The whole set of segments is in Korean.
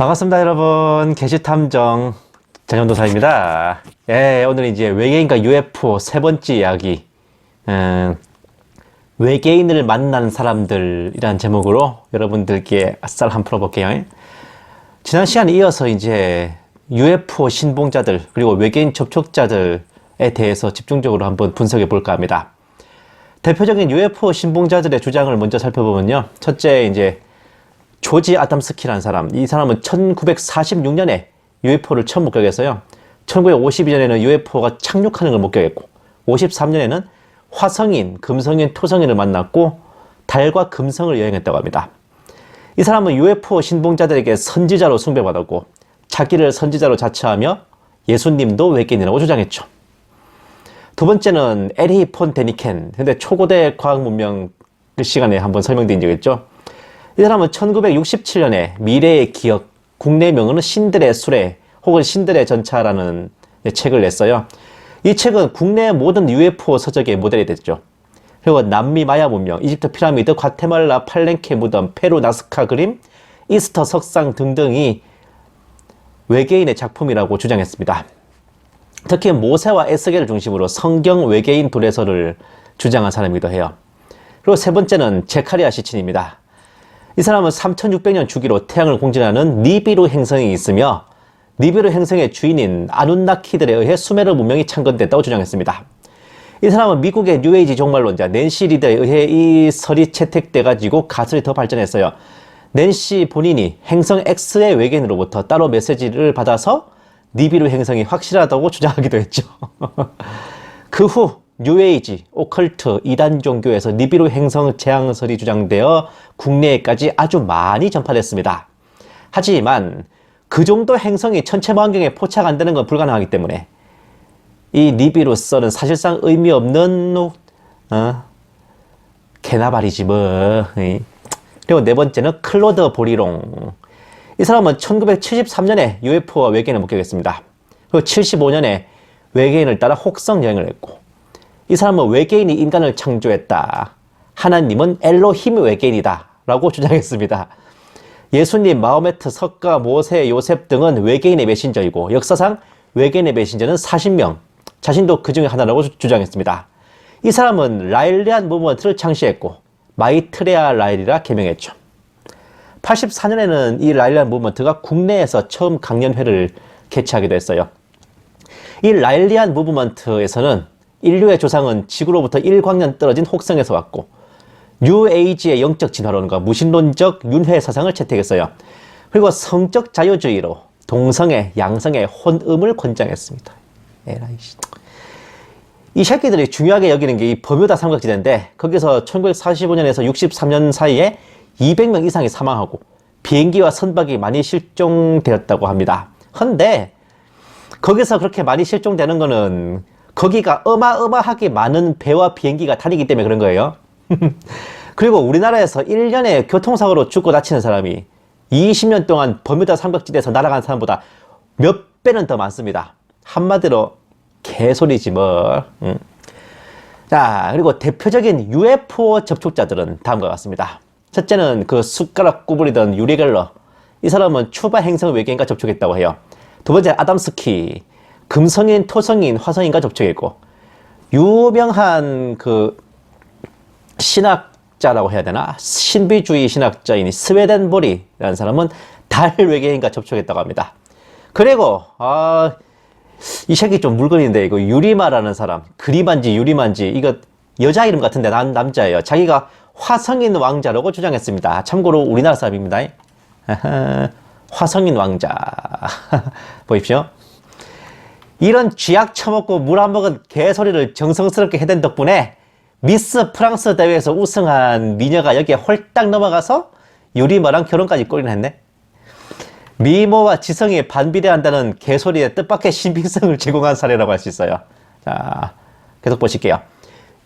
반갑습니다, 여러분. 게시탐정 전현도사입니다. 예, 오늘 이제 외계인과 UFO 세 번째 이야기. 외계인을 만난 사람들이라는 제목으로 여러분들께 아싸 한번 풀어볼게요. 지난 시간에 이어서 이제 UFO 신봉자들 그리고 외계인 접촉자들에 대해서 집중적으로 한번 분석해 볼까 합니다. 대표적인 UFO 신봉자들의 주장을 먼저 살펴보면요. 첫째, 이제 조지 아담스키라는 사람. 이 사람은 1946년에 UFO를 처음 목격했어요. 1952년에는 UFO가 착륙하는 걸 목격했고, 53년에는 화성인, 금성인, 토성인을 만났고 달과 금성을 여행했다고 합니다. 이 사람은 UFO 신봉자들에게 선지자로 숭배받았고 자기를 선지자로 자처하며 예수님도 외계인이라고 주장했죠. 두 번째는 에리 폰 데니켄. 근데 초고대 과학 문명 그 시간에 한번 설명드린 적이 있죠. 이 사람은 1967년에 미래의 기억, 국내 명언은 신들의 수레 혹은 신들의 전차라는 책을 냈어요. 이 책은 국내 모든 UFO 서적의 모델이 됐죠. 그리고 남미 마야 문명, 이집트 피라미드, 과테말라 팔렌케 무덤, 페루 나스카 그림, 이스터 석상 등등이 외계인의 작품이라고 주장했습니다. 특히 모세와 에스겔을 중심으로 성경 외계인 도래설을 주장한 사람이기도 해요. 그리고 세 번째는 제카리아 시친입니다. 이 사람은 3600년 주기로 태양을 공전하는 니비루 행성이 있으며 니비루 행성의 주인인 아눈나키들에 의해 수메르 문명이 창건됐다고 주장했습니다. 이 사람은 미국의 뉴에이지 종말론자 낸시 리드에 의해 이 설이 채택돼가지고 가설이 더 발전했어요. 낸시 본인이 행성 X의 외계인으로부터 따로 메시지를 받아서 니비루 행성이 확실하다고 주장하기도 했죠. 그 후 뉴에이지, 오컬트, 이단 종교에서 니비루 행성 재앙설이 주장되어 국내에까지 아주 많이 전파됐습니다. 하지만 그 정도 행성이 천체망원경에 포착 안 되는 건 불가능하기 때문에 이 니비루 썰은 사실상 의미 없는 개나발이지 뭐. 그리고 네 번째는 클로드 보리롱. 이 사람은 1973년에 UFO와 외계인을 목격했습니다. 그리고 75년에 외계인을 따라 혹성 여행을 했고, 이 사람은 외계인이 인간을 창조했다. 하나님은 엘로힘 외계인이다. 라고 주장했습니다. 예수님, 마호메트, 석가, 모세, 요셉 등은 외계인의 메신저이고 역사상 외계인의 메신저는 40명, 자신도 그 중에 하나라고 주장했습니다. 이 사람은 라일리안 무브먼트를 창시했고 마이트레아 라일이라 개명했죠. 84년에는 이 라일리안 무브먼트가 국내에서 처음 강연회를 개최하기도 했어요. 이 라일리안 무브먼트에서는 인류의 조상은 지구로부터 1광년 떨어진 혹성에서 왔고 뉴에이지의 영적 진화론과 무신론적 윤회 사상을 채택했어요. 그리고 성적 자유주의로 동성애, 양성애, 혼음을 권장했습니다. 에라이씨. 이 새끼들이 중요하게 여기는 게 이 버뮤다 삼각지대인데 거기서 1945년에서 63년 사이에 200명 이상이 사망하고 비행기와 선박이 많이 실종되었다고 합니다. 헌데 거기서 그렇게 많이 실종되는 거는 거기가 어마어마하게 많은 배와 비행기가 다니기 때문에 그런 거예요. 그리고 우리나라에서 1년에 교통사고로 죽고 다치는 사람이 20년 동안 버뮤다 삼각지대에서 날아간 사람보다 몇 배는 더 많습니다. 한마디로 개소리지 뭐. 자, 그리고 대표적인 UFO 접촉자들은 다음과 같습니다. 첫째는 그 숟가락 구부리던 유리 갤러. 이 사람은 추바 행성 외계인과 접촉했다고 해요. 두 번째 아담스키. 금성인, 토성인, 화성인과 접촉했고, 유명한 그 신학자라고 해야 되나? 신비주의 신학자인 스웨덴보리라는 사람은 달 외계인과 접촉했다고 합니다. 그리고 이 새끼 좀 물건인데 이거 유리마라는 사람, 그리만지 유리만지, 이거 여자 이름 같은데 남자예요. 자기가 화성인 왕자라고 주장했습니다. 참고로 우리나라 사람입니다. 화성인 왕자. 보십시오. 이런 쥐약 처먹고 물 안 먹은 개소리를 정성스럽게 해댄 덕분에 미스 프랑스 대회에서 우승한 미녀가 여기에 홀딱 넘어가서 유리마랑 결혼까지 꼴이나 했네. 미모와 지성이 반비례한다는 개소리의 뜻밖의 신빙성을 제공한 사례라고 할 수 있어요. 자, 계속 보실게요.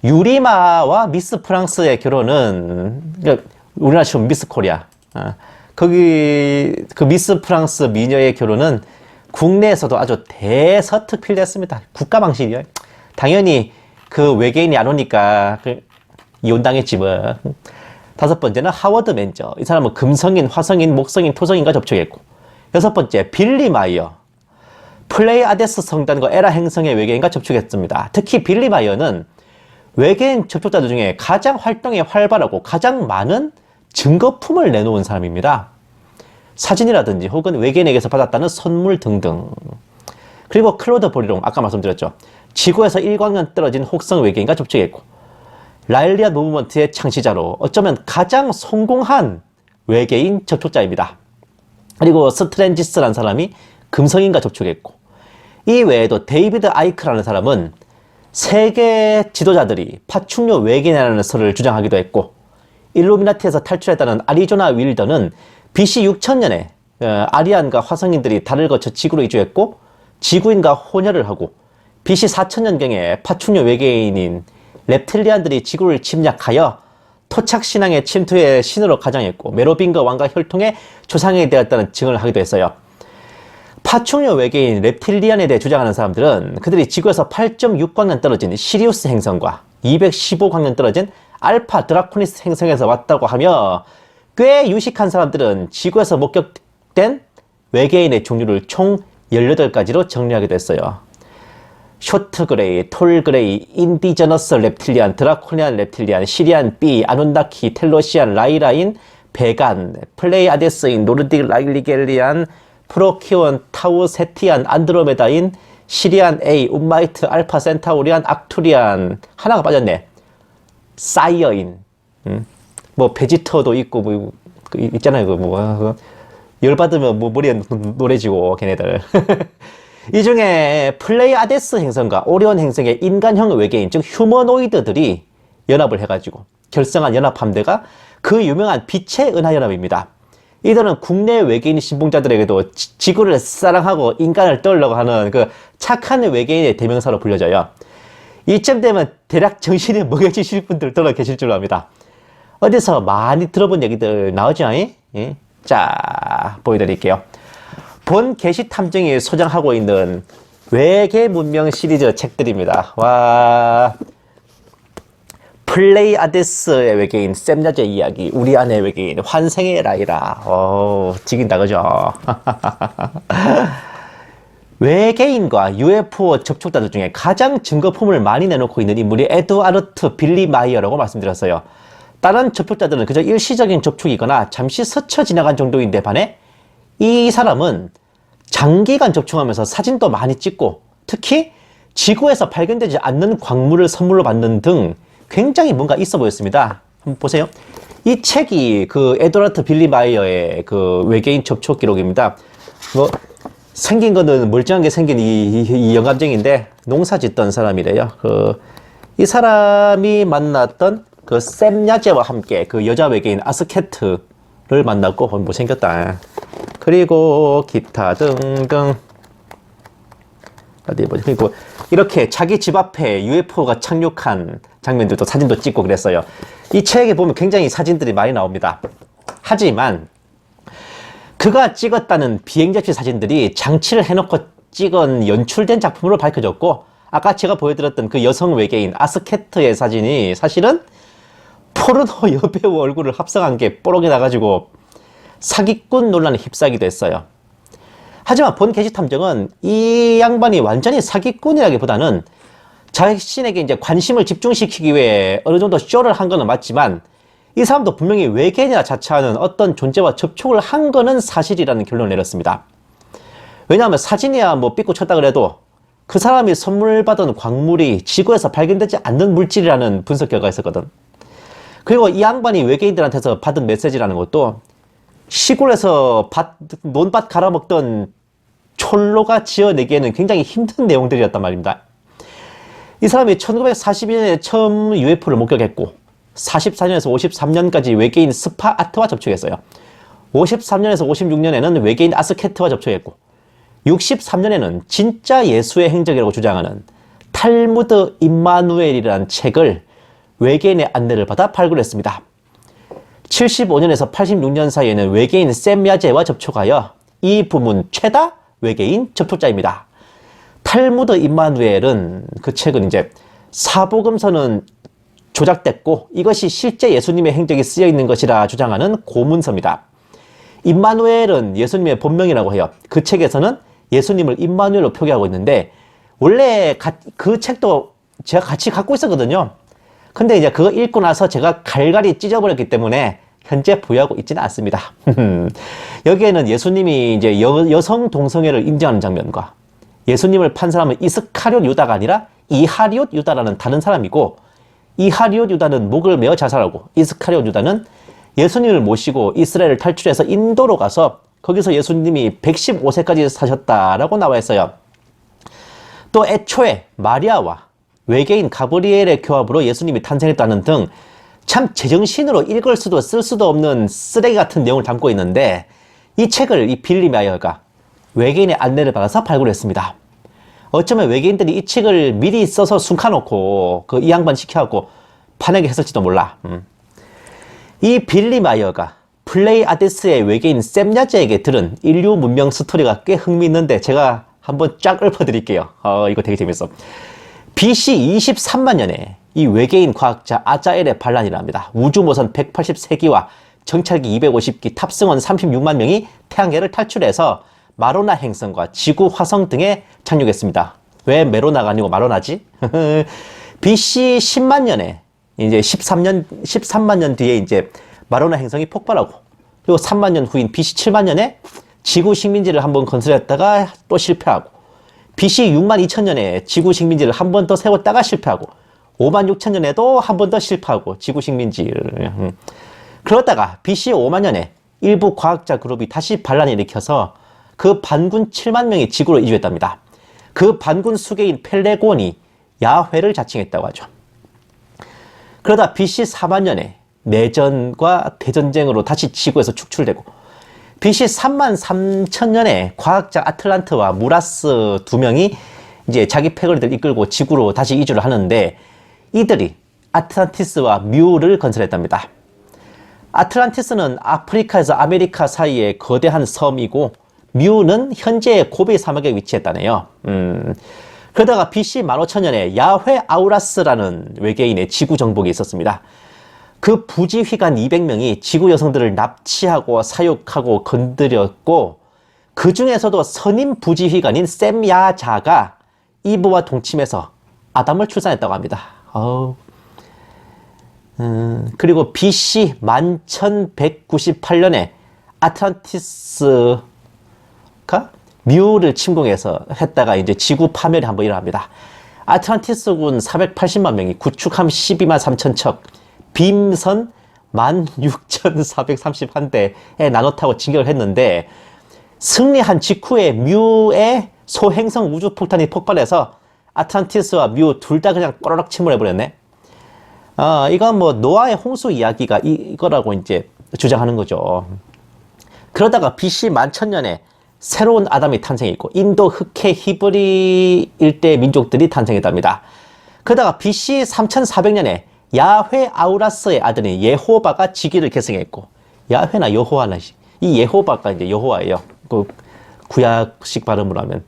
유리마와 미스 프랑스의 결혼은, 우리나라 치면 미스 코리아. 거기, 그 미스 프랑스 미녀의 결혼은 국내에서도 아주 대서특필됐습니다. 국가망신이요. 당연히 그 외계인이 안 오니까 이혼당했지 뭐. 다섯 번째는 하워드 맨저. 이 사람은 금성인, 화성인, 목성인, 토성인과 접촉했고, 여섯 번째, 빌리 마이어. 플레이아데스 성단과 에라 행성의 외계인과 접촉했습니다. 특히 빌리 마이어는 외계인 접촉자들 중에 가장 활동이 활발하고 가장 많은 증거품을 내놓은 사람입니다. 사진이라든지 혹은 외계인에게서 받았다는 선물 등등. 그리고 클로드 보리롱, 아까 말씀드렸죠. 지구에서 1광년 떨어진 혹성 외계인과 접촉했고, 라일리안 무브먼트의 창시자로 어쩌면 가장 성공한 외계인 접촉자입니다. 그리고 스트렌지스라는 사람이 금성인과 접촉했고, 이 외에도 데이비드 아이크라는 사람은 세계 지도자들이 파충류 외계인이라는 설을 주장하기도 했고, 일루미나티에서 탈출했다는 아리조나 윌더는 BC 6000년에 아리안과 화성인들이 달을 거쳐 지구로 이주했고 지구인과 혼혈을 하고 BC 4000년경에 파충류 외계인인 렙틸리안들이 지구를 침략하여 토착신앙의 침투의 신으로 가장했고 메로빙거 왕과 혈통의 조상이 되었다는 증언을 하기도 했어요. 파충류 외계인 렙틸리안에 대해 주장하는 사람들은 그들이 지구에서 8.6광년 떨어진 시리우스 행성과 215광년 떨어진 알파 드라코니스 행성에서 왔다고 하며 꽤 유식한 사람들은 지구에서 목격된 외계인의 종류를 총 18가지로 정리하기도 했어요. 쇼트그레이, 톨그레이, 인디저너스 렙틸리안, 드라코니안 렙틸리안, 시리안 B, 아눈나키, 텔로시안, 라이라인, 베간, 플레이아데스인, 노르딕 라일리겔리안, 프로키온, 타우 세티안, 안드로메다인, 시리안 A, 움마이트, 알파 센타우리안, 악투리안, 하나가 빠졌네. 사이어인, 뭐 베지터도 있고 뭐 있잖아요. 뭐 열받으면 뭐 머리에 노래지고 걔네들. 이 중에 플레이아데스 행성과 오리온 행성의 인간형 외계인, 즉 휴머노이드들이 연합을 해가지고 결성한 연합함대가 그 유명한 빛의 은하연합입니다. 이들은 국내 외계인 신봉자들에게도 지구를 사랑하고 인간을 떠올려고 하는 그 착한 외계인의 대명사로 불려져요. 이쯤 되면 대략 정신이 멍해지실 분들 들어 계실 줄로 압니다. 어디서 많이 들어본 얘기들 나오죠? 예? 자, 보여드릴게요. 본 게시 탐정이 소장하고 있는 외계 문명 시리즈 책들입니다. 와, 플레이아데스의 외계인, 셈야제 이야기, 우리 안의 외계인, 환생의 라이라. 지긴다, 그죠? 외계인과 UFO 접촉자들 중에 가장 증거품을 많이 내놓고 있는 인물이 에드와르트 빌리 마이어라고 말씀드렸어요. 다른 접촉자들은 그저 일시적인 접촉이거나 잠시 스쳐 지나간 정도인데 반해 이 사람은 장기간 접촉하면서 사진도 많이 찍고 특히 지구에서 발견되지 않는 광물을 선물로 받는 등 굉장히 뭔가 있어 보였습니다. 한번 보세요. 이 책이 그 에드워드 빌리 마이어의 그 외계인 접촉 기록입니다. 뭐 생긴 거는 멀쩡하게 생긴 이 영감쟁인데 농사 짓던 사람이래요. 이 사람이 만났던 그 셈야제와 함께 그 여자 외계인 아스케트를 만났고 뭐 생겼다. 그리고 기타 등등 어디 보자. 그리고 이렇게 자기 집 앞에 UFO가 착륙한 장면들도 사진도 찍고 그랬어요. 이 책에 보면 굉장히 사진들이 많이 나옵니다. 하지만 그가 찍었다는 비행접시 사진들이 장치를 해놓고 찍은 연출된 작품으로 밝혀졌고 아까 제가 보여드렸던 그 여성 외계인 아스케트의 사진이 사실은 포르노 여배우 얼굴을 합성한 게 뽀록이 나가지고 사기꾼 논란에 휩싸이기도 했어요. 하지만 본 게시 탐정은 이 양반이 완전히 사기꾼이라기보다는 자신에게 이제 관심을 집중시키기 위해 어느 정도 쇼를 한 거는 맞지만 이 사람도 분명히 외계인이라 자처하는 어떤 존재와 접촉을 한 거는 사실이라는 결론을 내렸습니다. 왜냐하면 사진이야 뭐 삐꾸 쳤다 그래도 그 사람이 선물 받은 광물이 지구에서 발견되지 않는 물질이라는 분석 결과가 있었거든. 그리고 이 양반이 외계인들한테서 받은 메시지라는 것도 시골에서 논밭 갈아먹던 촐로가 지어내기에는 굉장히 힘든 내용들이었단 말입니다. 이 사람이 1942년에 처음 UFO를 목격했고 44년에서 53년까지 외계인 스파 아트와 접촉했어요. 53년에서 56년에는 외계인 아스케트와 접촉했고 63년에는 진짜 예수의 행적이라고 주장하는 탈무드 임마누엘이라는 책을 외계인의 안내를 받아 발굴했습니다. 75년에서 86년 사이에는 외계인 셈야제와 접촉하여 이 부문 최다 외계인 접촉자입니다. 탈무드 임마누엘은 그 책은 이제 사복음서는 조작됐고 이것이 실제 예수님의 행적이 쓰여 있는 것이라 주장하는 고문서입니다. 임마누엘은 예수님의 본명이라고 해요. 그 책에서는 예수님을 임마누엘로 표기하고 있는데 원래 그 책도 제가 같이 갖고 있었거든요. 근데 이제 그거 읽고 나서 제가 갈갈이 찢어버렸기 때문에 현재 보유하고 있지는 않습니다. 여기에는 예수님이 이제 여성 동성애를 인정하는 장면과 예수님을 판 사람은 이스카리옷 유다가 아니라 이하리옷 유다라는 다른 사람이고, 이하리옷 유다는 목을 메어 자살하고 이스카리옷 유다는 예수님을 모시고 이스라엘을 탈출해서 인도로 가서 거기서 예수님이 115세까지 사셨다라고 나와 있어요. 또 애초에 마리아와 외계인 가브리엘의 교합으로 예수님이 탄생했다는 등 참 제정신으로 읽을 수도 쓸 수도 없는 쓰레기 같은 내용을 담고 있는데, 이 책을 이 빌리 마이어가 외계인의 안내를 받아서 발굴했습니다. 어쩌면 외계인들이 이 책을 미리 써서 숨겨놓고 이 양반 시켜갖고 파내게 했을지도 몰라. 이 빌리 마이어가 플레이아데스의 외계인 셈야제에게 들은 인류 문명 스토리가 꽤 흥미있는데 제가 한번 쫙 읊어드릴게요. 이거 되게 재밌어. BC 23만 년에 이 외계인 과학자 아자엘의 반란이랍니다. 우주모선 183기와 정찰기 250기, 탑승원 36만 명이 태양계를 탈출해서 마로나 행성과 지구, 화성 등에 착륙했습니다. 왜 메로나가 아니고 마로나지? BC 10만 년에 이제 13만 년 뒤에 이제 마로나 행성이 폭발하고, 그리고 3만 년 후인 BC 7만 년에 지구 식민지를 한번 건설했다가 또 실패하고, BC 6만 2천 년에 지구 식민지를 한 번 더 세웠다가 실패하고, 5만 6천 년에도 한 번 더 실패하고 지구 식민지를. 그러다가 BC 5만 년에 일부 과학자 그룹이 다시 반란을 일으켜서 그 반군 7만 명이 지구로 이주했답니다. 그 반군 수계인 펠레곤이 야훼를 자칭했다고 하죠. 그러다 BC 4만 년에 내전과 대전쟁으로 다시 지구에서 축출되고, BC 3만 3천 년에 과학자 아틀란트와 무라스 두 명이 이제 자기 패거리들 이끌고 지구로 다시 이주를 하는데, 이들이 아틀란티스와 뮤를 건설했답니다. 아틀란티스는 아프리카에서 아메리카 사이의 거대한 섬이고, 뮤는 현재의 고비 사막에 위치했다네요. 그러다가 BC 15,000년에 야훼 아우라스라는 외계인의 지구 정복이 있었습니다. 그 부지휘관 200명이 지구 여성들을 납치하고 사육하고 건드렸고, 그 중에서도 선임 부지휘관인 셈야자가 이브와 동침해서 아담을 출산했다고 합니다. 그리고 BC 1198년에 아틀란티스가 뮤를 침공해서 했다가 이제 지구 파멸이 한번 일어납니다. 아틀란티스군 480만 명이 구축함 12만 3천 척, 빔선 16,431대에 나눠 타고 진격을 했는데, 승리한 직후에 뮤의 소행성 우주폭탄이 폭발해서 아틀란티스와 뮤 둘 다 그냥 꼬르륵 침몰해버렸네. 이건 뭐 노아의 홍수 이야기가 이거라고 이제 주장하는 거죠. 그러다가 BC 11,000년에 새로운 아담이 탄생했고, 인도 흑해 히브리 일대 민족들이 탄생했답니다. 그러다가 BC 3400년에 야훼 아우라스의 아들인 예호바가 지기를 계승했고, 야훼나 여호와나, 이 예호바가 이제 여호와예요. 그 구약식 발음으로 하면.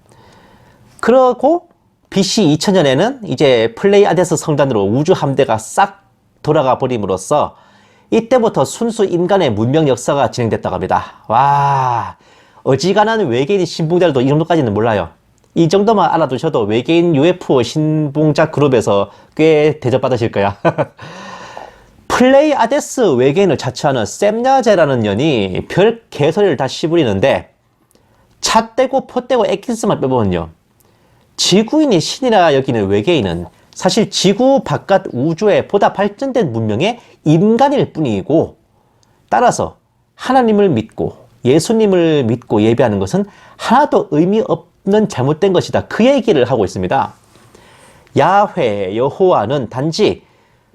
그러고 BC 2000년에는 이제 플레이아데스 성단으로 우주 함대가 싹 돌아가 버림으로써 이때부터 순수 인간의 문명 역사가 진행됐다고 합니다. 와, 어지간한 외계인 신봉자들도 이 정도까지는 몰라요. 이 정도만 알아두셔도 외계인 UFO 신봉자 그룹에서 꽤 대접받으실 거야. 플레이아데스 외계인을 자처하는 셈야제라는 년이 별 개소리를 다 씹으리는데, 차 떼고 포 떼고 엑기스만 빼보면요, 지구인이 신이라 여기는 외계인은 사실 지구 바깥 우주의 보다 발전된 문명의 인간일 뿐이고, 따라서 하나님을 믿고 예수님을 믿고 예배하는 것은 하나도 의미 없는 잘못된 것이다, 그 얘기를 하고 있습니다. 야훼, 여호와는 단지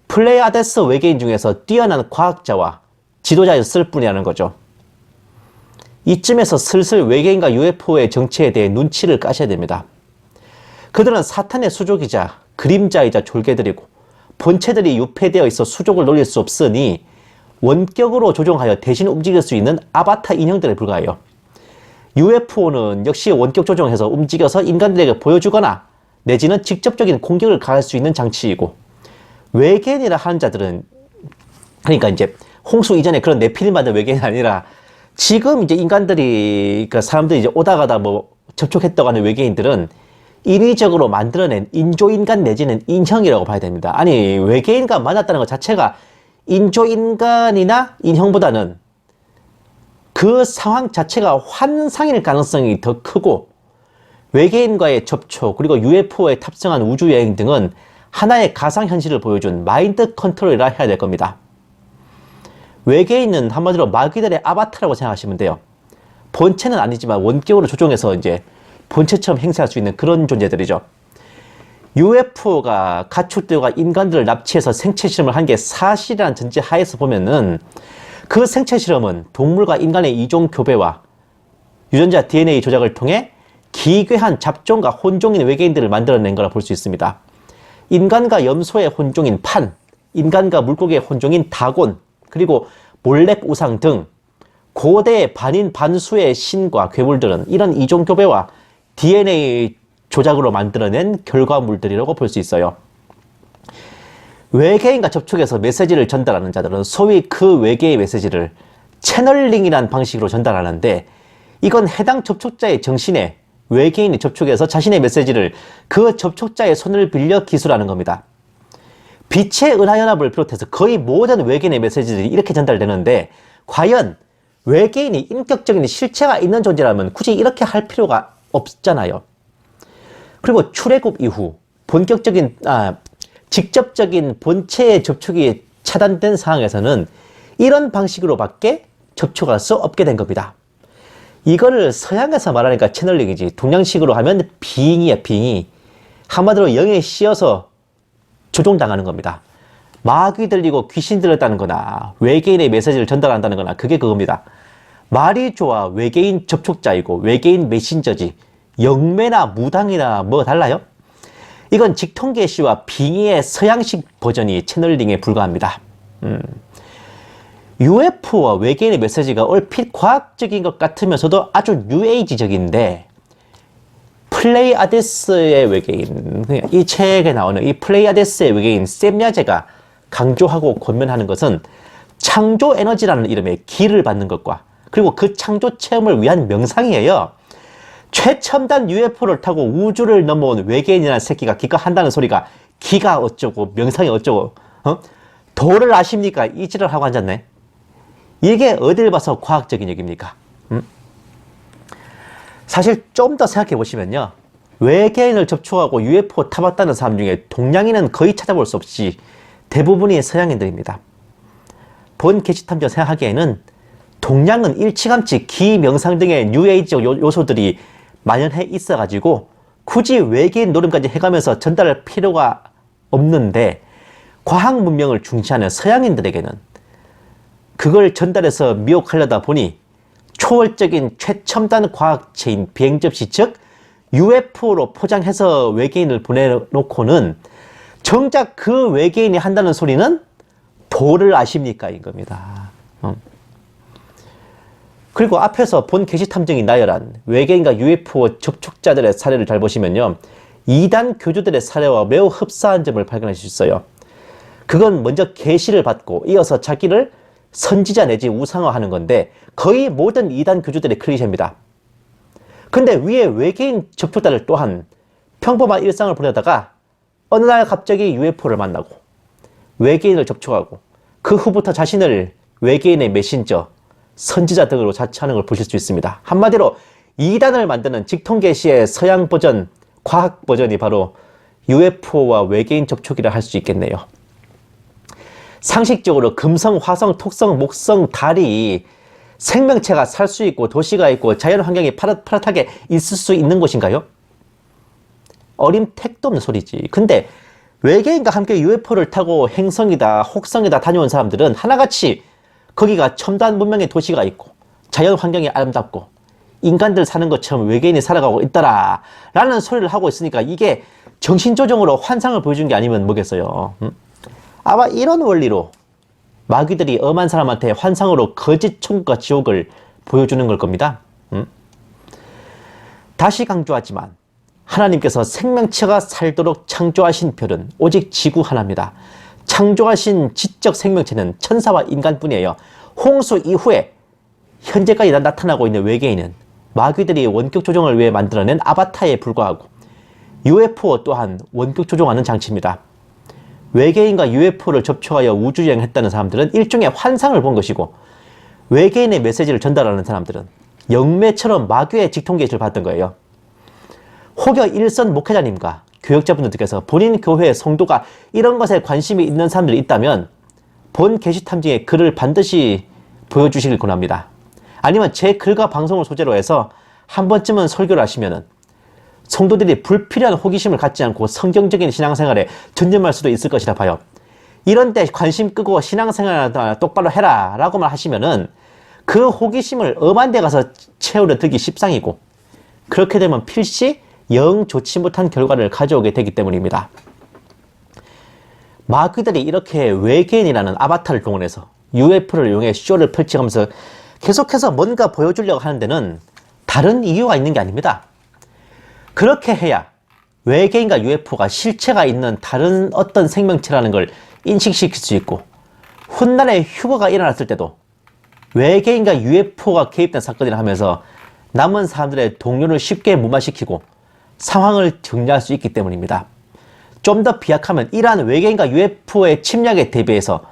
플레이아데스 외계인 중에서 뛰어난 과학자와 지도자였을 뿐이라는 거죠. 이쯤에서 슬슬 외계인과 UFO의 정체에 대해 눈치를 까셔야 됩니다. 그들은 사탄의 수족이자 그림자이자 졸개들이고, 본체들이 유폐되어 있어 수족을 놀릴 수 없으니 원격으로 조종하여 대신 움직일 수 있는 아바타 인형들에 불과해요. UFO는 역시 원격 조종해서 움직여서 인간들에게 보여주거나 내지는 직접적인 공격을 가할 수 있는 장치이고, 외계인이라 하는 자들은, 그러니까 이제 홍수 이전에 그런 네피림 받은 외계인이 아니라 지금 이제 인간들이, 그러니까 사람들이 이제 오다 가다 뭐 접촉했다고 하는 외계인들은 인위적으로 만들어낸 인조인간 내지는 인형이라고 봐야 됩니다. 아니, 외계인과 만났다는 것 자체가 인조인간이나 인형보다는 그 상황 자체가 환상일 가능성이 더 크고, 외계인과의 접촉, 그리고 UFO에 탑승한 우주여행 등은 하나의 가상현실을 보여준 마인드 컨트롤이라 해야 될 겁니다. 외계인은 한마디로 마귀들의 아바타라고 생각하시면 돼요. 본체는 아니지만 원격으로 조종해서 이제 본체처럼 행세할 수 있는 그런 존재들이죠. UFO가 가축들과 인간들을 납치해서 생체 실험을 한 게 사실이라는 전제 하에서 보면은 그 생체 실험은 동물과 인간의 이종 교배와 유전자 DNA 조작을 통해 기괴한 잡종과 혼종인 외계인들을 만들어낸 거라 볼 수 있습니다. 인간과 염소의 혼종인 판, 인간과 물고기의 혼종인 다곤, 그리고 몰렉 우상 등 고대 반인 반수의 신과 괴물들은 이런 이종 교배와 DNA 조작으로 만들어낸 결과물들이라고 볼 수 있어요. 외계인과 접촉해서 메시지를 전달하는 자들은 소위 그 외계의 메시지를 채널링이라는 방식으로 전달하는데, 이건 해당 접촉자의 정신에 외계인이 접촉해서 자신의 메시지를 그 접촉자의 손을 빌려 기술하는 겁니다. 빛의 은하연합을 비롯해서 거의 모든 외계인의 메시지들이 이렇게 전달되는데, 과연 외계인이 인격적인 실체가 있는 존재라면 굳이 이렇게 할 필요가 없잖아요. 그리고 출애굽 이후 직접적인 본체의 접촉이 차단된 상황에서는 이런 방식으로밖에 접촉할 수 없게 된 겁니다. 이거를 서양에서 말하니까 채널링이지, 동양식으로 하면 빙의야, 빙의. 한마디로 영에 씌어서 조종당하는 겁니다. 마귀 들리고 귀신 들렸다는 거나 외계인의 메시지를 전달한다는 거나 그게 그겁니다. 말이 좋아 외계인 접촉자이고 외계인 메신저지, 영매나 무당이나 뭐 달라요? 이건 직통계시와 빙의의 서양식 버전이 채널링에 불과합니다. UFO와 외계인의 메시지가 얼핏 과학적인 것 같으면서도 아주 뉴에이지적인데, 플레이아데스의 외계인, 이 책에 나오는 이 플레이아데스의 외계인 샘야제가 강조하고 권면하는 것은 창조 에너지라는 이름의 기를 받는 것과, 그리고 그 창조 체험을 위한 명상이에요. 최첨단 UFO를 타고 우주를 넘어온 외계인이라는 새끼가 기가 한다는 소리가 기가 어쩌고 명상이 어쩌고, 도를 아십니까? 이 지랄 하고 앉았네. 이게 어딜 봐서 과학적인 얘기입니까? 사실 좀 더 생각해 보시면요, 외계인을 접촉하고 UFO 타봤다는 사람 중에 동양인은 거의 찾아볼 수 없이 대부분이 서양인들입니다. 본 게시탐정 생각하기에는 동양은 일찌감치 기명상 등의 뉴에이지적 요소들이 만연해 있어가지고 굳이 외계인 노름까지 해가면서 전달할 필요가 없는데, 과학 문명을 중시하는 서양인들에게는 그걸 전달해서 미혹하려다 보니 초월적인 최첨단 과학체인 비행접시, 즉 UFO로 포장해서 외계인을 보내놓고는 정작 그 외계인이 한다는 소리는 도를 아십니까? 인 겁니다. 그리고 앞에서 본 게시탐정이 나열한 외계인과 UFO 접촉자들의 사례를 잘 보시면요, 이단 교주들의 사례와 매우 흡사한 점을 발견하실 수 있어요. 그건 먼저 계시를 받고 이어서 자기를 선지자 내지 우상화하는 건데, 거의 모든 이단 교주들의 클리셰입니다. 근데 위에 외계인 접촉자들 또한 평범한 일상을 보내다가 어느 날 갑자기 UFO를 만나고 외계인을 접촉하고 그 후부터 자신을 외계인의 메신저, 선지자 등으로 자처하는 걸 보실 수 있습니다. 한마디로 이단을 만드는 직통계시의 서양 버전, 과학 버전이 바로 UFO와 외계인 접촉이라 할 수 있겠네요. 상식적으로 금성, 화성, 톡성, 목성, 달이 생명체가 살 수 있고 도시가 있고 자연 환경이 파릇파릇하게 있을 수 있는 곳인가요? 어림택도 없는 소리지. 근데 외계인과 함께 UFO를 타고 행성이다, 혹성이다 다녀온 사람들은 하나같이 거기가 첨단 문명의 도시가 있고 자연 환경이 아름답고 인간들 사는 것처럼 외계인이 살아가고 있더라 라는 소리를 하고 있으니까 이게 정신조정으로 환상을 보여준 게 아니면 뭐겠어요. 아마 이런 원리로 마귀들이 엄한 사람한테 환상으로 거짓 천국과 지옥을 보여주는 걸 겁니다. 다시 강조하지만 하나님께서 생명체가 살도록 창조하신 별은 오직 지구 하나입니다. 창조하신 지적 생명체는 천사와 인간뿐이에요. 홍수 이후에 현재까지 나타나고 있는 외계인은 마귀들이 원격 조종을 위해 만들어낸 아바타에 불과하고 UFO 또한 원격 조종하는 장치입니다. 외계인과 UFO를 접촉하여 우주여행했다는 사람들은 일종의 환상을 본 것이고 외계인의 메시지를 전달하는 사람들은 영매처럼 마귀의 직통계시를 받던 거예요. 혹여 일선 목회자님과 교역자분들께서 본인 교회의 성도가 이런 것에 관심이 있는 사람들이 있다면 본 게시탐지의 글을 반드시 보여주시길 권합니다. 아니면 제 글과 방송을 소재로 해서 한 번쯤은 설교를 하시면은 성도들이 불필요한 호기심을 갖지 않고 성경적인 신앙생활에 전념할 수도 있을 것이라 봐요. 이런 데 관심 끄고 신앙생활 똑바로 해라 라고만 하시면은 그 호기심을 엄한 데 가서 채우려 들기 십상이고 그렇게 되면 필시 영 좋지 못한 결과를 가져오게 되기 때문입니다. 마귀들이 이렇게 외계인이라는 아바타를 동원해서 UFO를 이용해 쇼를 펼쳐가면서 계속해서 뭔가 보여주려고 하는 데는 다른 이유가 있는 게 아닙니다. 그렇게 해야 외계인과 UFO가 실체가 있는 다른 어떤 생명체라는 걸 인식시킬 수 있고 훗날에 휴거가 일어났을 때도 외계인과 UFO가 개입된 사건이라 하면서 남은 사람들의 동료를 쉽게 무마시키고 상황을 정리할 수 있기 때문입니다. 좀 더 비약하면 이러한 외계인과 UFO의 침략에 대비해서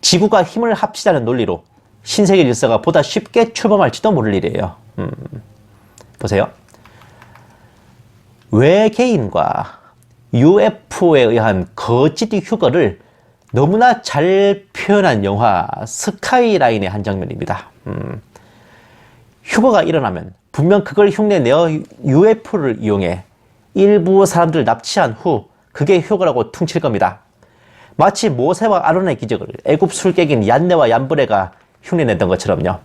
지구가 힘을 합치자는 논리로 신세계 질서가 보다 쉽게 출범할지도 모를 일이에요. 보세요. 외계인과 UFO에 의한 거짓 휴거를 너무나 잘 표현한 영화 스카이라인의 한 장면입니다. 휴거가 일어나면 분명 그걸 흉내내어 UFO를 이용해 일부 사람들을 납치한 후 그게 휴거라고 퉁칠 겁니다. 마치 모세와 아론의 기적을 애굽 술객인 얀네와 얀브레가 흉내냈던 것처럼요.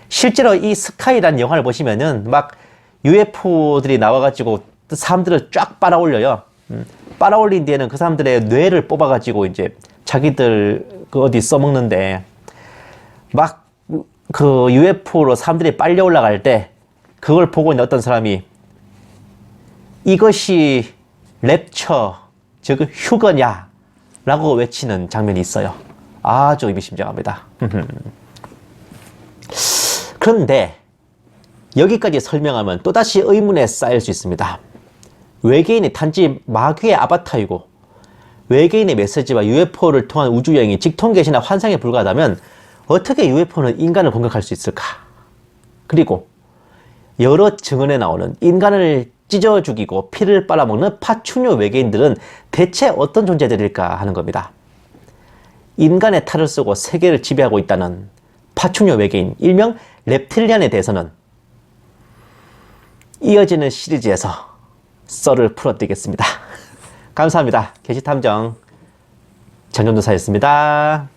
실제로 이 스카이라는 영화를 보시면은 막 UFO들이 나와가지고 사람들을 쫙 빨아올려요. 빨아올린 뒤에는 그 사람들의 뇌를 뽑아가지고 이제 자기들 그 어디 써먹는데 막 그 UFO로 사람들이 빨려 올라갈 때 그걸 보고 있는 어떤 사람이 이것이 랩처 즉 휴거냐 라고 외치는 장면이 있어요. 아주 의미심장합니다. 그런데 여기까지 설명하면 또다시 의문에 쌓일 수 있습니다. 외계인이 단지 마귀의 아바타이고 외계인의 메시지와 UFO를 통한 우주여행이 직통계시나 환상에 불과하다면 어떻게 UFO는 인간을 공격할 수 있을까? 그리고 여러 증언에 나오는 인간을 찢어 죽이고 피를 빨아먹는 파충류 외계인들은 대체 어떤 존재들일까 하는 겁니다. 인간의 탈을 쓰고 세계를 지배하고 있다는 파충류 외계인, 일명 reptilian에 대해서는 이어지는 시리즈에서 썰을 풀어드리겠습니다. 감사합니다. 게시탐정 정전도사였습니다.